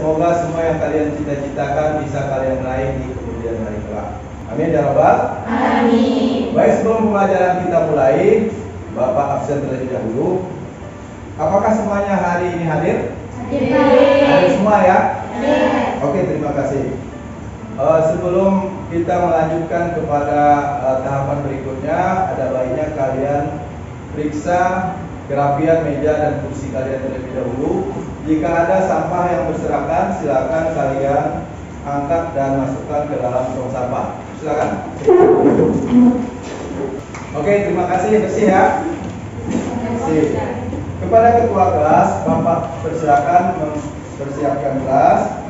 semoga semua yang kalian cita-citakan bisa kalian raih di kemudian hari kelak. Amin ya rabbal Amin. Baik, sebelum pembelajaran kita mulai, Bapak absen terlebih dahulu. Apakah semuanya hari ini hadir? Hadir semua ya? Oke, terima kasih. Sebelum kita melanjutkan kepada tahapan berikutnya, ada baiknya kalian periksa kerapian meja dan kursi kalian terlebih dahulu. Jika ada sampah yang berserakan, silakan kalian angkat dan masukkan ke dalam tong sampah. Silakan. Oke, terima kasih, bersih ya. Bersih. Kepada ketua kelas, Bapak persilakan mempersiapkan kelas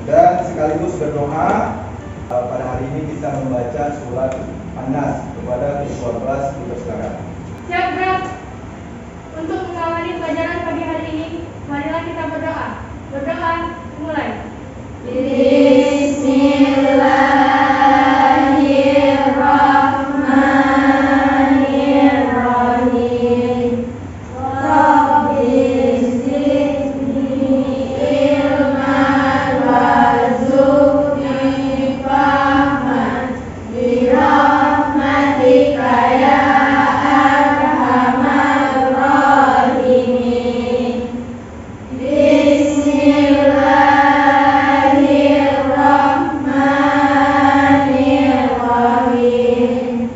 dan sekaligus berdoa. Pada hari ini kita membaca surat An-Nas. Kepada ketua kelas dipersilakan. Siap, Bro. Untuk mengawali pelajaran pagi hari ini, marilah kita berdoa. Berdoa, mulai. Bismillahirrahmanirrahim. Rabbi zidni ilman warzuqni fahman birahmatika ya arhamar rahimin. Bismillahirrahmanirrahim.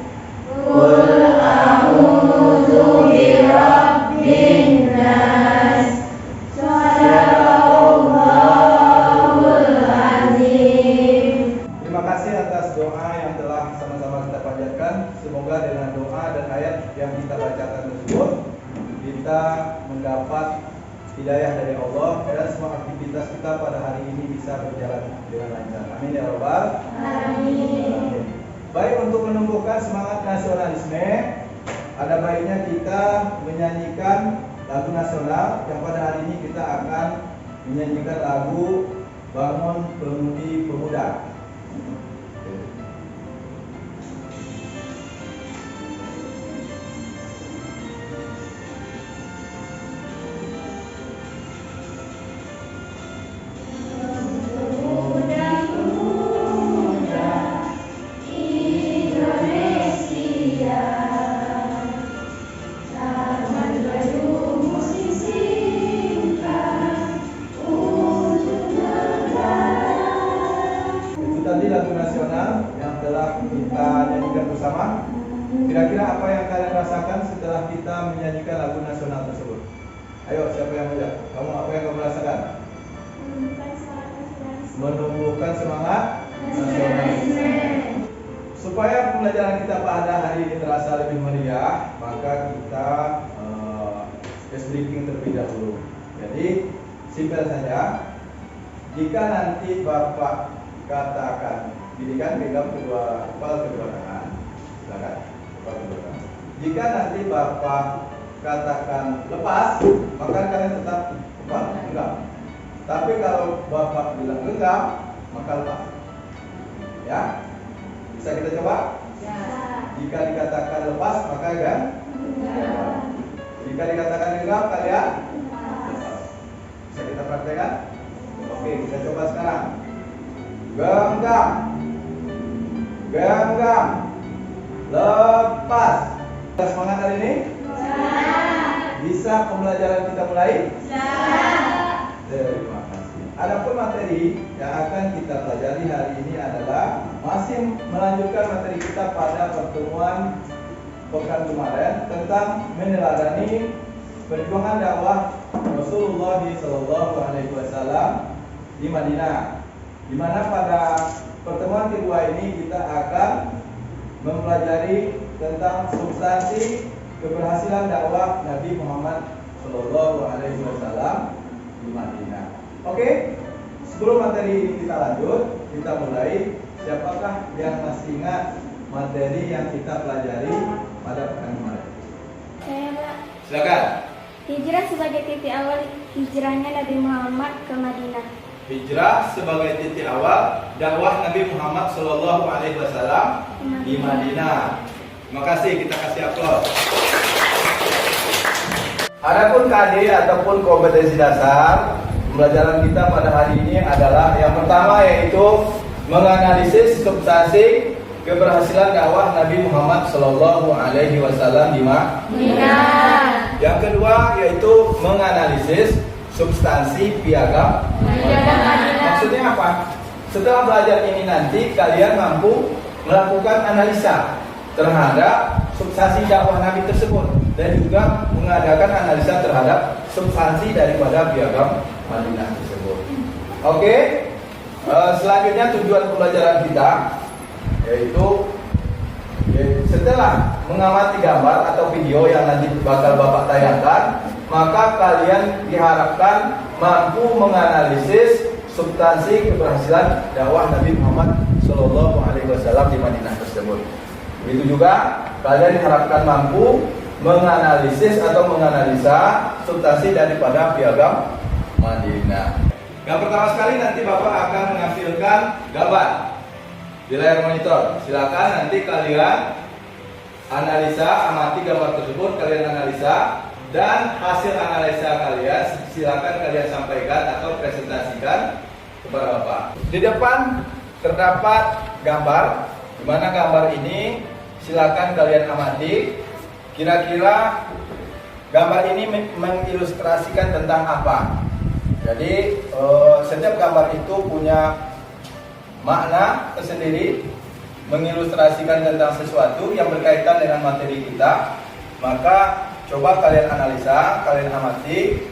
Qul a'udzu birabbin nas. Shadaqallahul azim. Terima kasih atas doa yang telah sama-sama kita panjatkan. Semoga dengan doa dan ayat yang kita bacakan tersebut, kita mendapat hidayah dari Allah dan semua aktivitas kita pada hari ini bisa berjalan dengan lancar. Amin ya rabbal Amin. Baik, untuk menumbuhkan semangat nasionalisme, ada baiknya kita menyanyikan lagu nasional yang pada hari ini kita akan menyanyikan lagu Bangun Pemudi Pemuda. Tadi lagu nasional yang telah kita nyanyikan bersama. Kira-kira apa yang kalian rasakan setelah kita menyanyikan lagu nasional tersebut? Ayo, siapa yang muda? Kamu apa yang kamu rasakan? Menumbuhkan semangat nasionalisme. Supaya pembelajaran kita pada hari ini terasa lebih meriah, maka kita test briefing terlebih dahulu. Jadi simpel saja. Jika nanti Bapak katakan, ini kan pegang kedua tangan, silakan kepala kedua tangan. Jika nanti Bapak katakan lepas, maka kalian tetap genggam. Tapi kalau Bapak bilang genggam, maka lepas. Ya, bisa kita coba? Ya. Jika dikatakan lepas, maka kan? Jika dikatakan genggam, kalian? Lepas. Bisa kita praktekkan? Oke, kita coba sekarang. Genggam, genggam, lepas. Kita semangat hari ini? Bisa pembelajaran kita mulai? Terima kasih. Adapun materi yang akan kita pelajari hari ini adalah masih melanjutkan materi kita pada pertemuan pekan kemarin tentang meneladani perjuangan dakwah Rasulullah SAW di Madinah. Di mana pada pertemuan kedua ini kita akan mempelajari tentang substansi keberhasilan dakwah Nabi Muhammad SAW di Madinah. Oke, sebelum materi ini kita lanjut, kita mulai. Siapakah yang masih ingat materi yang kita pelajari pada pekan kemarin? Saya, Pak. Silakan. Hijrah sebagai titik awal hijrahnya Nabi Muhammad ke Madinah. Hijrah sebagai titik awal dakwah Nabi Muhammad SAW di Madinah. Terima kasih, kita kasih aplaus. Adapun KD ataupun kompetensi dasar pembelajaran kita pada hari ini adalah yang pertama, yaitu menganalisis substansi keberhasilan dakwah Nabi Muhammad Shallallahu Alaihi Wasallam di Madinah. Yang kedua yaitu menganalisis substansi piagam Madinah. Maksudnya apa? Setelah belajar ini nanti kalian mampu melakukan analisa terhadap substansi dakwah Nabi tersebut dan juga mengadakan analisa terhadap substansi daripada piagam Madinah tersebut. Oke. Selanjutnya tujuan pembelajaran kita yaitu setelah mengamati gambar atau video yang nanti bakal Bapak tayangkan, maka kalian diharapkan mampu menganalisis substansi keberhasilan dakwah Nabi Muhammad Shallallahu Alaihi Wasallam di Madinah tersebut. Begitu juga kalian diharapkan mampu menganalisis atau menganalisa substansi daripada piagam Madinah. Yang pertama sekali nanti Bapak akan menampilkan gambar di layar monitor. Silakan nanti kalian analisa, amati gambar tersebut, kalian analisa, dan hasil analisa kalian silakan kalian sampaikan atau presentasikan kepada Bapak. Di depan terdapat gambar, di mana gambar ini silakan kalian amati. Kira-kira gambar ini mengilustrasikan tentang apa? Jadi setiap gambar itu punya makna tersendiri, mengilustrasikan tentang sesuatu yang berkaitan dengan materi kita. Maka coba kalian analisa, kalian amati,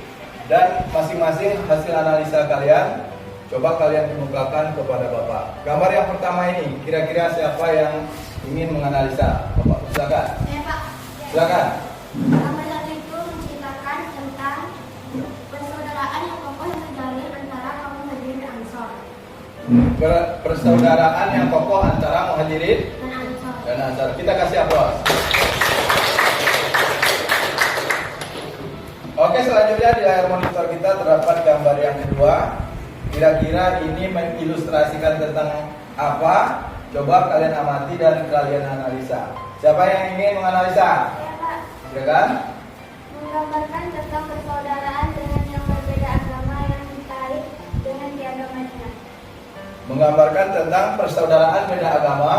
dan masing-masing hasil analisa kalian coba kalian kemukakan kepada Bapak. Gambar yang pertama ini, kira-kira siapa yang ingin menganalisa? Bapak, silakan. Saya, Pak. Silakan. Gambar satu itu menceritakan tentang persaudaraan yang kokoh yang terjalin antara kaum Muhajirin dan Ansor. Persaudaraan yang kokoh antara Muhajirin dan Ansor. Kita kasih aplaus. Oke, selanjutnya di layar monitor kita terdapat gambar yang kedua. Kira-kira ini mengilustrasikan tentang apa? Coba kalian amati dan kalian analisa. Siapa yang ingin menganalisa? Saya, Pak. Silakan. Menggambarkan tentang persaudaraan dengan yang berbeda agama yang ditarik dengan piagam Madinah. Menggambarkan tentang persaudaraan beda agama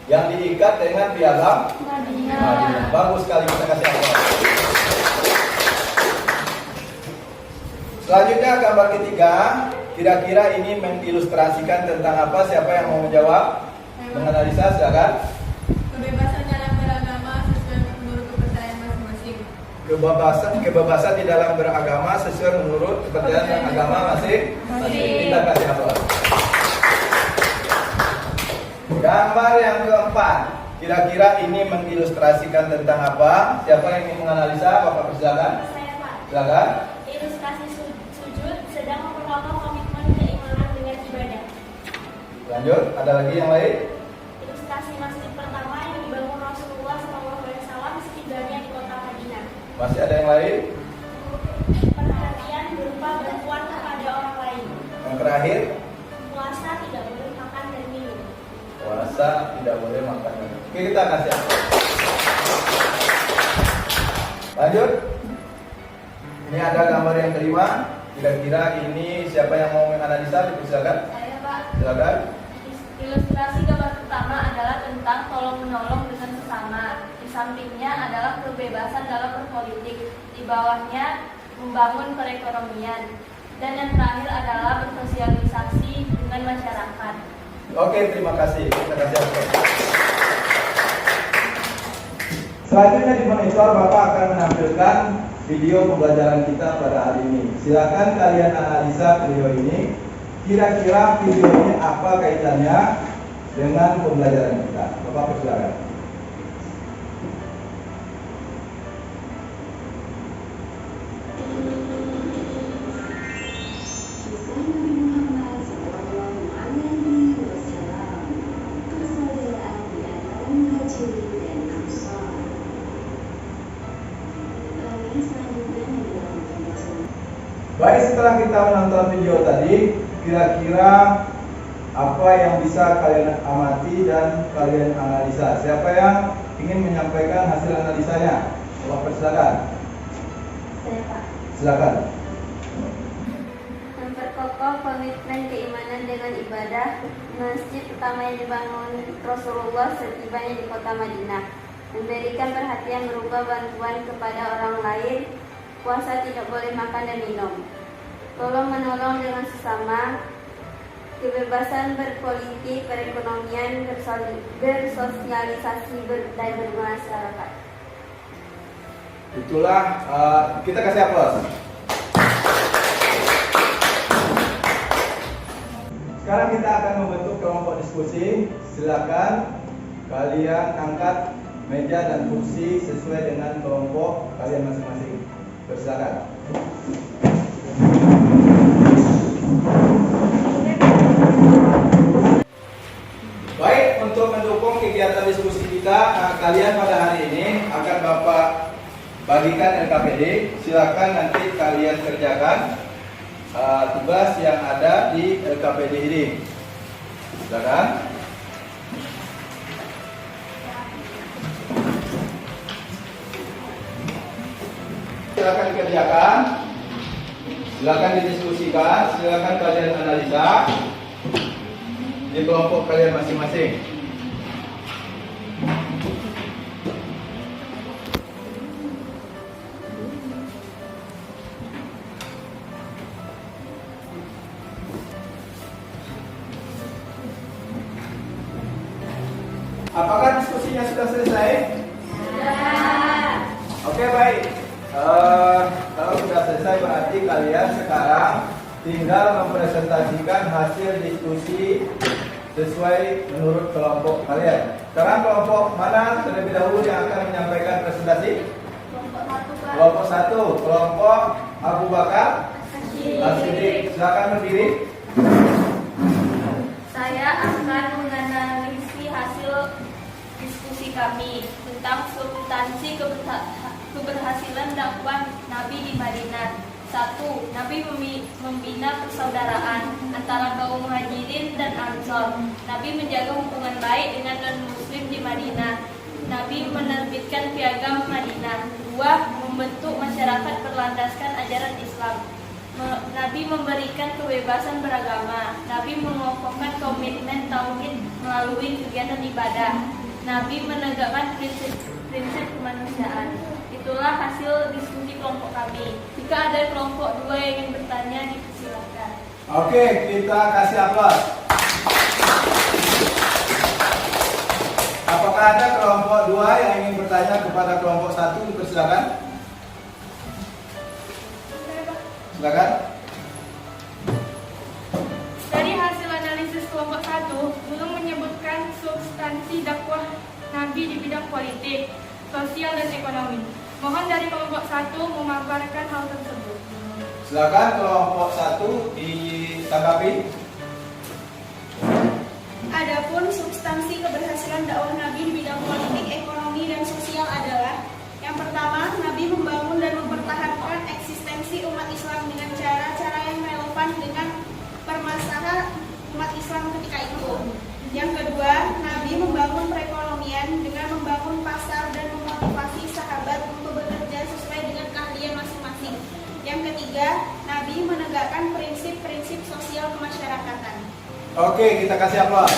yang diikat dengan piagam Madinah. Bagus sekali, kita kasih aplaus. Selanjutnya gambar ketiga, kira-kira ini mengilustrasikan tentang apa? Siapa yang mau menjawab? Menganalisa, silakan. Kebebasan dalam beragama sesuai menurut kepercayaan masing-masing. Kebebasan di dalam beragama sesuai menurut kepercayaan agama masing-masing. Kita kasih aplaus. Gambar yang keempat, kira-kira ini mengilustrasikan tentang apa? Siapa yang ingin menganalisa? Bapak silakan. Saya, Pak. Silakan. Ilustrasi sujud sedang memperkokoh komitmen keimanan dengan ibadah. Lanjut, ada lagi yang lain? Ilustrasi masjid pertama yang dibangun Rasulullah SAW setibanya di kota Madinah. Masih ada yang lain? Perhatian berupa bantuan kepada orang lain. Yang terakhir, Puasa tidak boleh makan dan minum. puasa tidak boleh makan dan minum. Oke, kita kasih aplaus. Lanjut. Ini ada gambar yang kelima. Kira-kira ini siapa yang mau menganalisa? Silakan. Saya, Pak. Silakan. Ilustrasi gambar pertama adalah tentang tolong-menolong dengan sesama. Di sampingnya adalah kebebasan dalam berpolitik. Di bawahnya membangun perekonomian. Dan yang terakhir adalah bersosialisasi dengan masyarakat. Oke, terima kasih. Kita kasih aplaus. Selanjutnya di monitor Bapak akan menampilkan video pembelajaran kita pada hari ini. Silakan kalian analisa video ini. Kira-kira video ini apa kaitannya dengan pembelajaran kita? Bapak persilakan. Baik, setelah kita menonton video tadi, kira-kira apa yang bisa kalian amati dan kalian analisa? Siapa yang ingin menyampaikan hasil analisanya? Bapak silakan. Saya, Pak. Silakan. bahwa komitmen keimanan dengan ibadah masjid utama yang dibangun Rasulullah setibanya di kota Madinah, memberikan perhatian berupa bantuan kepada orang lain, puasa tidak boleh makan dan minum, tolong menolong dengan sesama, kebebasan berpolitik, perekonomian, bersosialisasi dan bermasyarakat. Itulah kita kasih aplaus. Sekarang kita akan membentuk kelompok diskusi. Silakan kalian angkat meja dan kursi sesuai dengan kelompok kalian masing-masing. Silakan. Baik, untuk mendukung kegiatan diskusi kita, kalian pada hari ini akan Bapak bagikan LKPD. Silakan nanti kalian kerjakan tugas yang ada di LKPD ini. Silakan. Silakan dikerjakan. Silakan didiskusikan. Silakan kalian analisa di kelompok kalian masing-masing. Apakah diskusinya sudah selesai? Oke, baik. Kalau sudah selesai berarti kalian sekarang tinggal mempresentasikan hasil diskusi sesuai menurut kelompok kalian. Sekarang kelompok mana terlebih dahulu yang akan menyampaikan presentasi? Kelompok 1, kelompok Abu Bakar As-Siddiq. Silakan berdiri. Saya akan menganalisis hasil diskusi kami tentang substansi keberhasilan dakwah Nabi di Madinah. 1. Nabi membina persaudaraan antara kaum muhajirin dan ansor. Nabi menjaga hubungan baik dengan non-muslim di Madinah. Nabi menerbitkan piagam Madinah. 2. Membentuk masyarakat berlandaskan ajaran Islam. Nabi memberikan kebebasan beragama. Nabi mengokohkan komitmen tauhid melalui kegiatan ibadah. Nabi menegakkan prinsip kemanusiaan. Itulah hasil diskusi kelompok kami. Jika ada kelompok 2 yang ingin bertanya, dipersilakan. Oke, kita kasih aplaus. Apakah ada kelompok 2 yang ingin bertanya kepada kelompok 1? Dipersilakan. Silakan. Dari hasil analisis kelompok 1, belum menyebutkan substansi dakwah Nabi di bidang politik, sosial, dan ekonomi. Mohon dari kelompok 1 memaparkan hal tersebut. Silakan kelompok 1 ditanggapi. Adapun substansi keberhasilan dakwah Nabi di bidang politik, ekonomi, dan sosial adalah: yang pertama, Nabi membangun dan mempertahankan eksistensi umat Islam dengan cara-cara yang relevan dengan permasalahan umat Islam ketika itu. Yang kedua, Nabi membangun perekonomian dengan membangun pasar dan memotivasi sahabat untuk bekerja sesuai dengan keahlian masing-masing. Yang ketiga, Nabi menegakkan prinsip-prinsip sosial kemasyarakatan. Oke, kita kasih aplaus.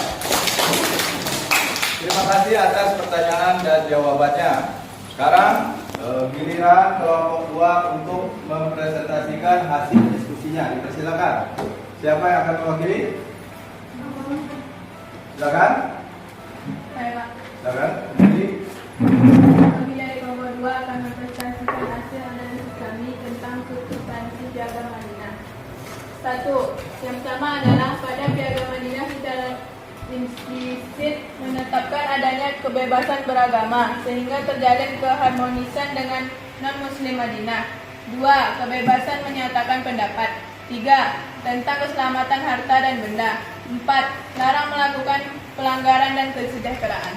Terima kasih atas pertanyaan dan jawabannya. Sekarang giliran kelompok 2 untuk mempresentasikan hasil diskusinya. Dipersilakan. Siapa yang akan mewakili? Silakan. Saya, Silakan. Jadi, kami dari kelompok 2 akan mempresentasikan hasil analisis kami tentang substansi piagam Madinah. 1. Yang pertama adalah pada piagam Madinah secara implisit menetapkan adanya kebebasan beragama sehingga terjalin keharmonisan dengan non-muslim Madinah. 2. Kebebasan menyatakan pendapat. 3. Tentang keselamatan harta dan benda. 4. Larang melakukan pelanggaran dan kesejahteraan.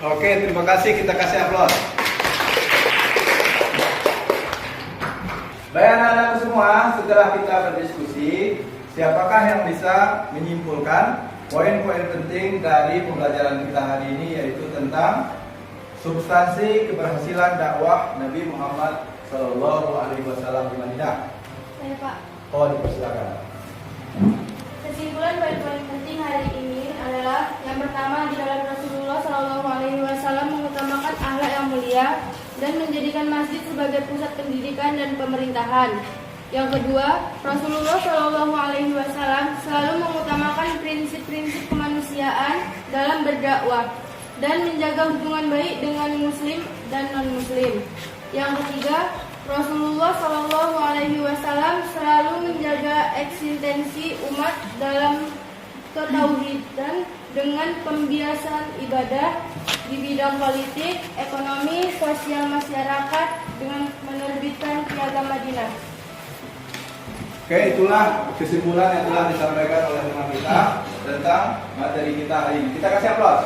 oke, terima kasih. Kita kasih aplaus. Baik anak-anakku semua, setelah kita berdiskusi, siapakah yang bisa menyimpulkan poin-poin penting dari pembelajaran kita hari ini, yaitu tentang substansi keberhasilan dakwah Nabi Muhammad SAW di Madinah? Saya, Pak. Oh, dipersilakan. hari ini adalah yang pertama, di dalam Rasulullah SAW mengutamakan akhlak yang mulia dan menjadikan masjid sebagai pusat pendidikan dan pemerintahan. Yang kedua, Rasulullah SAW selalu mengutamakan prinsip-prinsip kemanusiaan dalam berdakwah dan menjaga hubungan baik dengan muslim dan non-muslim. Yang ketiga, Rasulullah SAW selalu menjaga eksistensi umat dalam ketauhidan dengan pembiasaan ibadah di bidang politik, ekonomi, sosial masyarakat dengan menerbitkan Piagam Madinah. Oke, itulah kesimpulan yang telah disampaikan oleh teman kita tentang materi kita hari ini. Kita kasih aplaus.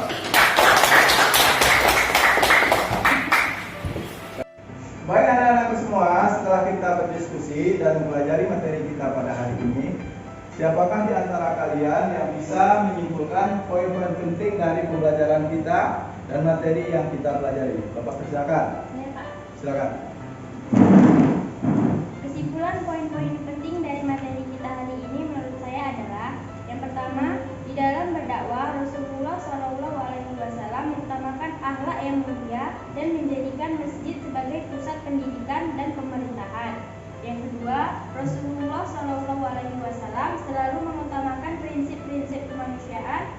Baik anak-anakku semua, setelah kita berdiskusi dan mempelajari materi kita pada hari ini, siapakah di antara kalian yang bisa menyimpulkan poin-poin penting dari pembelajaran kita dan materi yang kita pelajari? Bapak persilakan. Ya, Pak. Silakan. Kesimpulan poin-poin penting dari materi kita hari ini menurut saya adalah yang pertama, di dalam berdakwah Rasulullah SAW mengutamakan akhlak yang mulia dan menjadikan masjid sebagai pusat pendidikan dan pemerintahan. Yang kedua, Rasulullah SAW selalu mengutamakan prinsip-prinsip kemanusiaan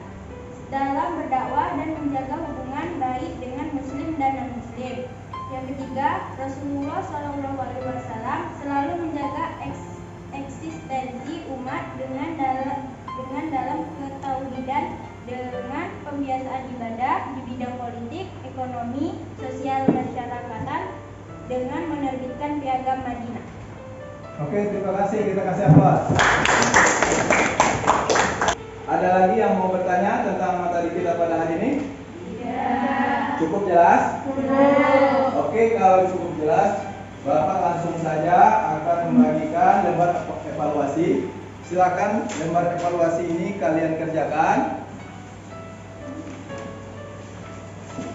dalam berdakwah dan menjaga hubungan baik dengan muslim dan non-muslim. Yang ketiga, Rasulullah SAW selalu menjaga eksistensi umat dengan dalam ketauhidan dengan pembiasaan ibadah di bidang politik, ekonomi, sosial masyarakatan dengan menerbitkan Piagam Madinah. Oke, terima kasih. Kita kasih aplaus. Ada lagi yang mau bertanya tentang materi kita pada hari ini? Ya. Cukup jelas? Cukup. Oke, kalau cukup jelas, Bapak langsung saja akan membagikan lembar evaluasi. Silakan lembar evaluasi ini kalian kerjakan.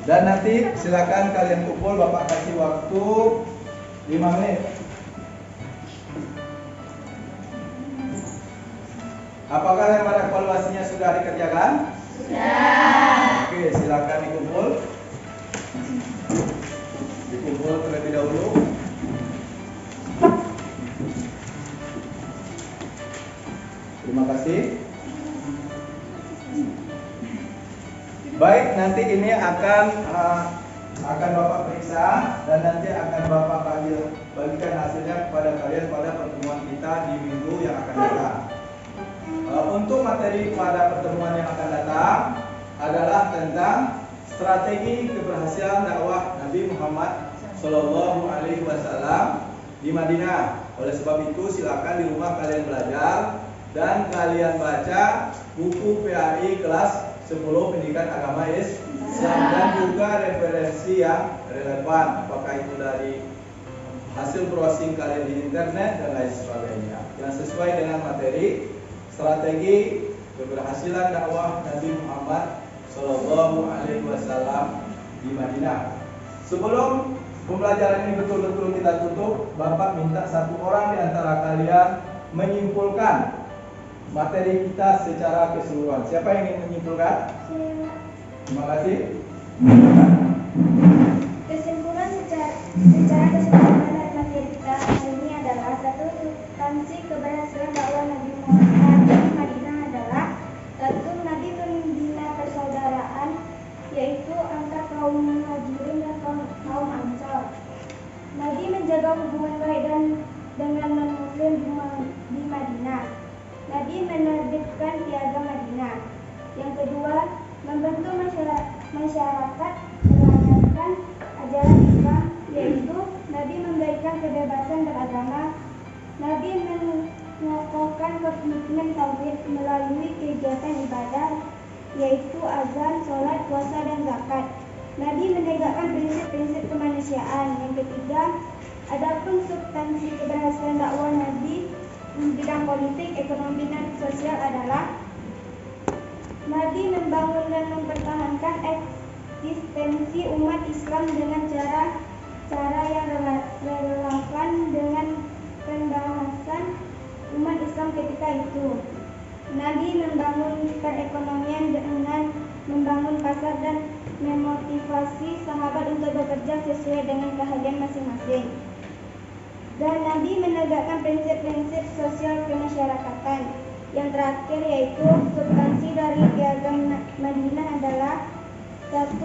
Dan nanti silakan kalian kumpul, Bapak kasih waktu 5 menit. Apakah lembar evaluasinya sudah dikerjakan? Sudah. Oke, silakan dikumpul. Dikumpul terlebih dahulu. Terima kasih. Baik, nanti ini akan Bapak periksa dan nanti akan Bapak bagikan hasilnya kepada kalian pada pertemuan kita di minggu yang akan datang. Untuk materi pada pertemuan yang akan datang adalah tentang strategi keberhasilan dakwah Nabi Muhammad SAW di Madinah. Oleh sebab itu silakan di rumah kalian belajar dan kalian baca buku PAI kelas 10 Pendidikan Agama Islam dan juga referensi yang relevan, apakah itu dari hasil browsing kalian di internet dan lain sebagainya yang sesuai dengan materi strategi keberhasilan dakwah Nabi Muhammad SAW di Madinah. Sebelum pembelajaran ini betul-betul kita tutup, Bapak minta satu orang di antara kalian menyimpulkan materi kita secara keseluruhan. Siapa yang ingin menyimpulkan? Terima kasih. Kesimpulan secara keseluruhan dari materi kita hari ini adalah satu, substansi keberhasilan dakwah Nabi Muhammad di Madinah adalah satu, Nabi membina persaudaraan yaitu antar kaum Muhajirin dan kaum Ansar. Nabi menjaga hubungan baik dengan non-muslim di Madinah. Nabi menerbitkan Piagam Madinah. Yang kedua, membantu masyarakat mengajarkan ajaran Islam, yaitu Nabi memberikan kebebasan beragama. Nabi mengokohkan kepemimpinan tauhid melalui kegiatan ibadah, yaitu azan, sholat, puasa, dan zakat. Nabi menegakkan prinsip-prinsip kemanusiaan. Yang ketiga, adapun substansi keberhasilan dakwah Nabi di bidang politik, ekonomi, dan sosial adalah Nabi membangun dan mempertahankan eksistensi umat Islam dengan cara yang relevan dengan pembahasan umat Islam ketika itu. Nabi membangun perekonomian dengan membangun pasar dan memotivasi sahabat untuk bekerja sesuai dengan keahlian masing-masing. Dan Nabi menegakkan prinsip-prinsip sosial kemasyarakatan. Yang terakhir yaitu substansi dari piagam Madinah adalah 1.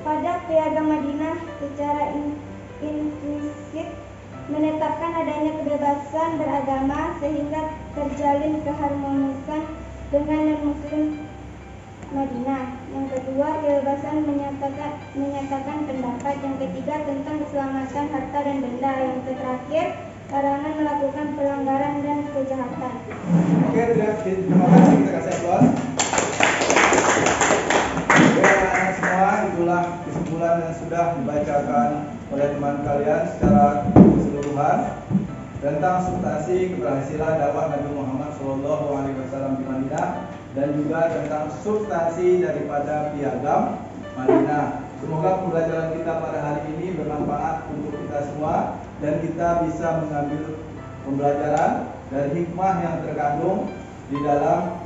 Pada piagam Madinah secara implisit menetapkan adanya kebebasan beragama sehingga terjalin keharmonisan dengan non-muslim Madinah. Yang kedua, kebebasan menyatakan pendapat. Yang ketiga, tentang keselamatan harta dan benda. Yang terakhir, larangan melakukan pelanggaran dan kejahatan. Oke, terima kasih, kita kasih aplaus. Oke, anak-anak semua, itulah kesimpulan yang sudah dibacakan oleh teman kalian secara keseluruhan tentang substansi keberhasilan dakwah Nabi Muhammad SAW di Madinah dan juga tentang substansi daripada piagam Madinah. Semoga pembelajaran kita pada hari ini bermanfaat untuk kita semua dan kita bisa mengambil pembelajaran dan hikmah yang terkandung di dalam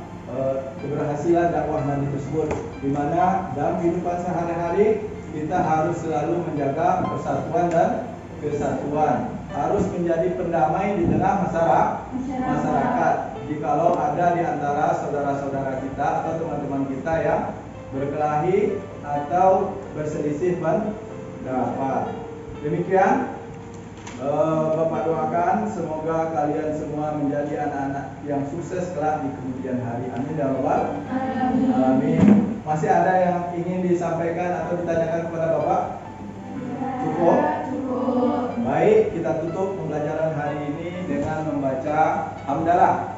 keberhasilan dakwah Nabi tersebut, di mana dalam kehidupan sehari-hari kita harus selalu menjaga persatuan dan kesatuan, harus menjadi pendamai di tengah masyarakat. Jikalau ada di antara saudara-saudara kita atau teman-teman kita yang berkelahi atau berselisih pendapat. Demikian Bapak doakan semoga kalian semua menjadi anak-anak yang sukses kelak di kemudian hari. Amin ya rabbal alamin. Masih ada yang ingin disampaikan atau ditanyakan kepada Bapak? Cukup? Baik, kita tutup pembelajaran hari ini dengan membaca hamdalah.